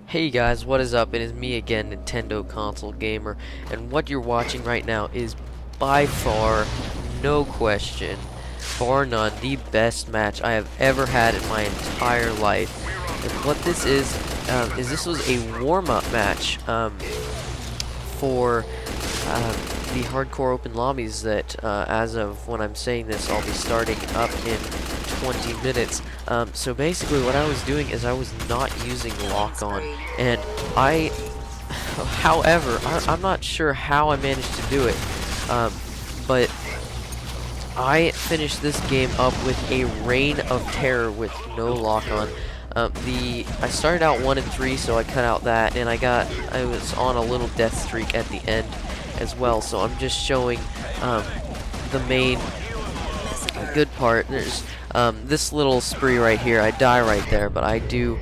Hey guys, what is up? It is me again, Nintendo Console Gamer, and what you're watching right now is by far, no question, bar none, the best match I have ever had in my entire life. And what this is this was a warm-up match for the hardcore open lobbies that, as of when I'm saying this, I'll be starting up in 20 minutes. So basically what I was doing is I was not using lock-on, and however, I'm not sure how I managed to do it, but I finished this game up with a reign of terror with no lock-on. I started out 1 and 3, so I cut out that, and I was on a little death streak at the end as well. So I'm just showing the main good part. There's this little spree right here. I die right there, but I do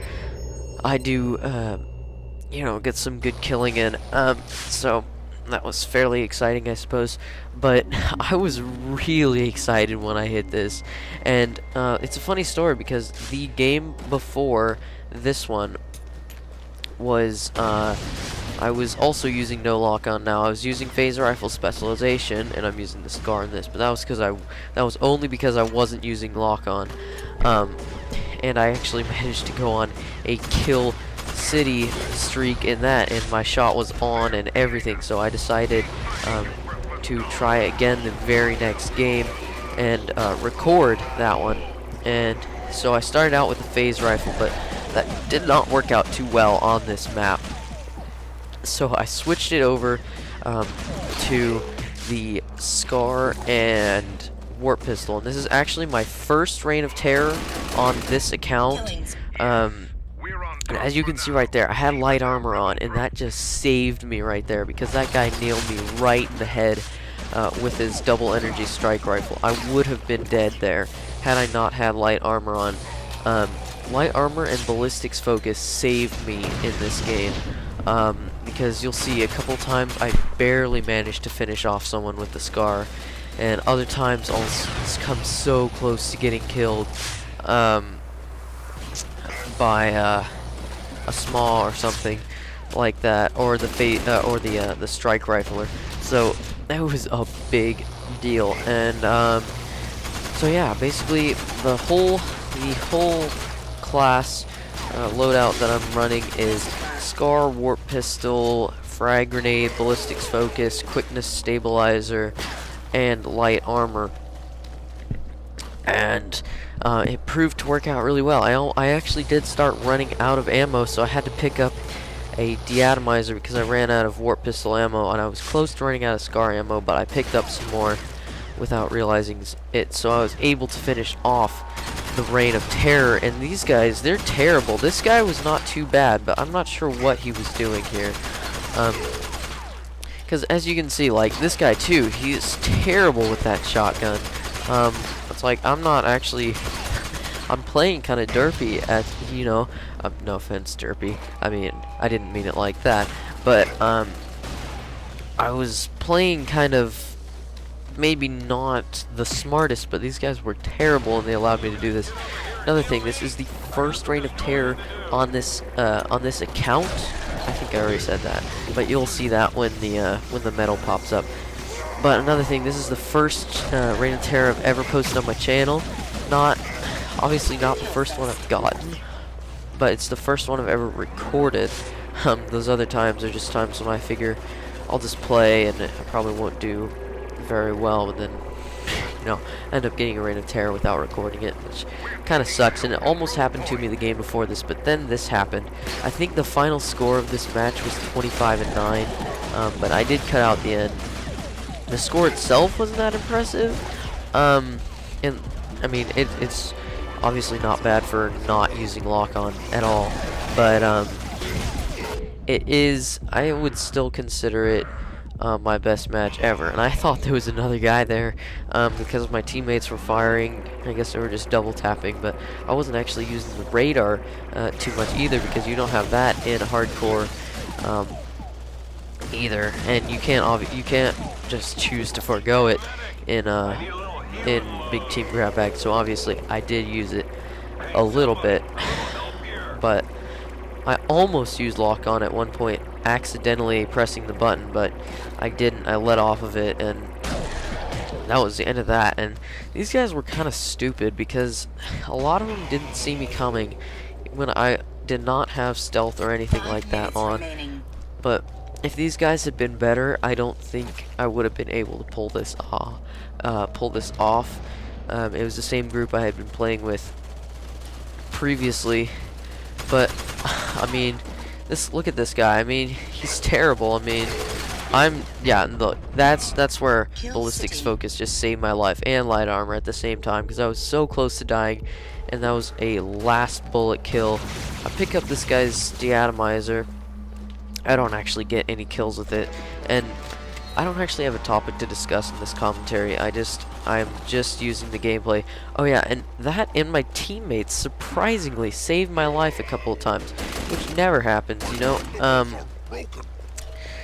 you know, get some good killing in. So that was fairly exciting, I suppose. But I was really excited when I hit this, and it's a funny story because the game before this one was I was also using no lock-on. Now I was using phaser rifle specialization, and I'm using the scar in this, but that was only because I wasn't using lock-on. And I actually managed to go on a kill city streak in that, and my shot was on and everything. So I decided to try again the very next game and record that one. And so I started out with the phase rifle, but that did not work out too well on this map. So I switched it over to the scar and warp pistol, and this is actually my first reign of terror on this account. And as you can see right there, I had light armor on, and that just saved me right there because that guy nailed me right in the head with his double energy strike rifle. I would have been dead there had I not had light armor on. Light armor and ballistics focus saved me in this game, because you'll see a couple times I barely managed to finish off someone with the scar, and other times I'll come so close to getting killed by a small or something like that, or the strike rifler. So that was a big deal. And so yeah, basically the whole class loadout that I'm running is scar, warp pistol, frag grenade, ballistics focus, quickness stabilizer, and light armor. And it proved to work out really well. I actually did start running out of ammo, so I had to pick up a deatomizer because I ran out of warp pistol ammo, and I was close to running out of scar ammo, but I picked up some more without realizing it, so I was able to finish off the reign of terror. And these guys, they're terrible. This guy was not too bad, but I'm not sure what he was doing here. Because as you can see, like, this guy too, he is terrible with that shotgun. It's like, I'm not actually, I'm playing kind of derpy at, you know, no offense, derpy. I mean, I didn't mean it like that, but I was playing kind of maybe not the smartest, but these guys were terrible, and they allowed me to do this. Another thing, this is the first reign of terror on this account. I think I already said that, but you'll see that when the medal pops up. But another thing, this is the first reign of terror I've ever posted on my channel. Obviously not the first one I've gotten, but it's the first one I've ever recorded. Those other times are just times when I figure I'll just play, and I probably won't do very well, but then, you know, end up getting a reign of terror without recording it, which kind of sucks. And it almost happened to me the game before this, but then this happened. I think the final score of this match was 25-9, but I did cut out the end. The score itself wasn't that impressive, and I mean, it's obviously not bad for not using lock-on at all, but it is, I would still consider it my best match ever. And I thought there was another guy there because my teammates were firing. I guess they were just double tapping, but I wasn't actually using the radar too much either, because you don't have that in hardcore either, and you can't just choose to forego it in big team grab bag. So obviously I did use it a little bit, but I almost used lock on at one point, accidentally pressing the button, but I didn't. I let off of it, and that was the end of that. And these guys were kind of stupid because a lot of them didn't see me coming when I did not have stealth or anything like that on. But if these guys had been better, I don't think I would have been able to pull this off. It was the same group I had been playing with previously, but I mean, look at this guy. I mean, he's terrible. I mean, yeah, look, that's where ballistics focus just saved my life, and light armor at the same time, because I was so close to dying, and that was a last bullet kill. I pick up this guy's deatomizer. I don't actually get any kills with it, and I don't actually have a topic to discuss in this commentary. I'm just using the gameplay. Oh yeah, and that and my teammates surprisingly saved my life a couple of times, which never happens, you know.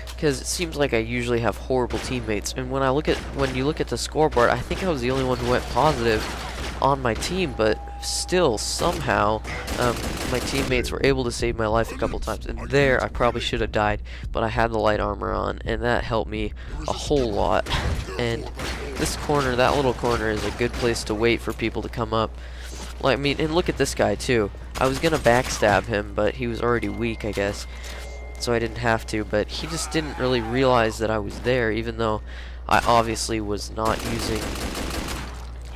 Because it seems like I usually have horrible teammates, and when you look at the scoreboard, I think I was the only one who went positive on my team, but still somehow my teammates were able to save my life a couple times, and there I probably should have died, but I had the light armor on, and that helped me a whole lot. And this corner, that little corner, is a good place to wait for people to come up. Like, I mean, and look at this guy too. I was gonna backstab him, but he was already weak, I guess, so I didn't have to. But he just didn't really realize that I was there, even though I obviously was not using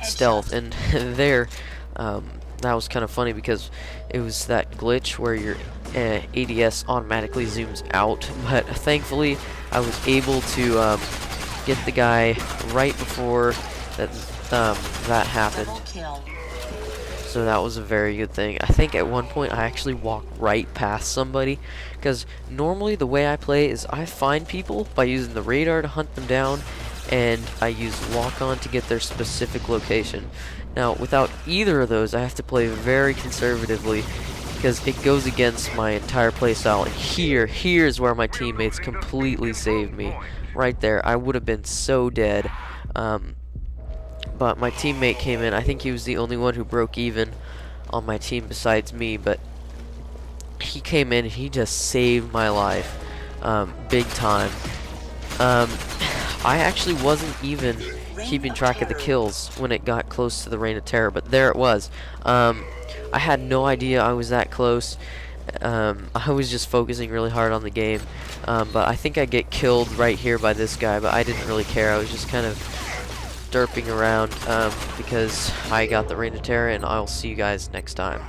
stealth. And there, that was kind of funny because it was that glitch where your ADS automatically zooms out, but thankfully I was able to get the guy right before that happened. So that was a very good thing. I think at one point I actually walked right past somebody, because normally the way I play is I find people by using the radar to hunt them down, and I use lock-on to get their specific location. Now, without either of those, I have to play very conservatively, because it goes against my entire playstyle. And here's where my teammates completely saved me. Right there, I would have been so dead. But my teammate came in. I think he was the only one who broke even on my team besides me, but he came in and he just saved my life, big time. I actually wasn't even keeping track of the kills when it got close to the Reign of Terror, but there it was. I had no idea I was that close. I was just focusing really hard on the game, but I think I get killed right here by this guy, but I didn't really care. I was just kind of derping around because I got the Reign of Terror, and I'll see you guys next time.